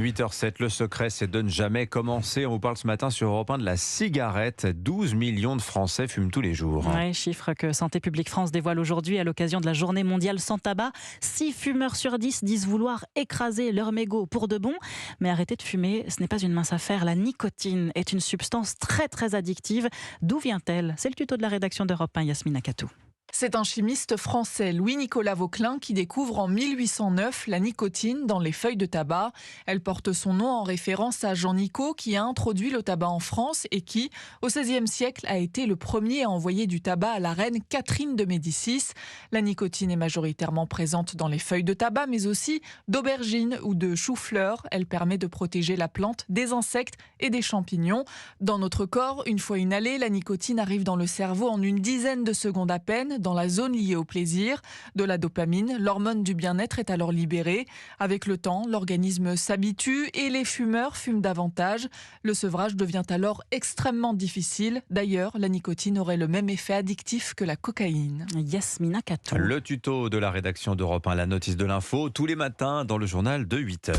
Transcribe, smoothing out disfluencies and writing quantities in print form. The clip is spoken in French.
8h07, le secret, c'est de ne jamais commencer. On vous parle ce matin sur Europe 1 de la cigarette. 12 millions de Français fument tous les jours. Ouais, chiffre que Santé publique France dévoile aujourd'hui à l'occasion de la journée mondiale sans tabac. 6 fumeurs sur 10 disent vouloir écraser leur mégot pour de bon. Mais arrêter de fumer, ce n'est pas une mince affaire. La nicotine est une substance très très addictive. D'où vient-elle? C'est le tuto de la rédaction d'Europe 1, Yasmina Katou. C'est un chimiste français, Louis-Nicolas Vauquelin, qui découvre en 1809 la nicotine dans les feuilles de tabac. Elle porte son nom en référence à Jean Nicot, qui a introduit le tabac en France et qui, au XVIe siècle, a été le premier à envoyer du tabac à la reine Catherine de Médicis. La nicotine est majoritairement présente dans les feuilles de tabac, mais aussi d'aubergines ou de chou-fleur. Elle permet de protéger la plante des insectes et des champignons. Dans notre corps, une fois inhalée, la nicotine arrive dans le cerveau en une dizaine de secondes à peine, dans la zone liée au plaisir. De la dopamine, l'hormone du bien-être est alors libérée. Avec le temps, l'organisme s'habitue et les fumeurs fument davantage. Le sevrage devient alors extrêmement difficile. D'ailleurs, la nicotine aurait le même effet addictif que la cocaïne. Yasmina Katou. Le tuto de la rédaction d'Europe 1, la notice de l'info, tous les matins dans le journal de 8h.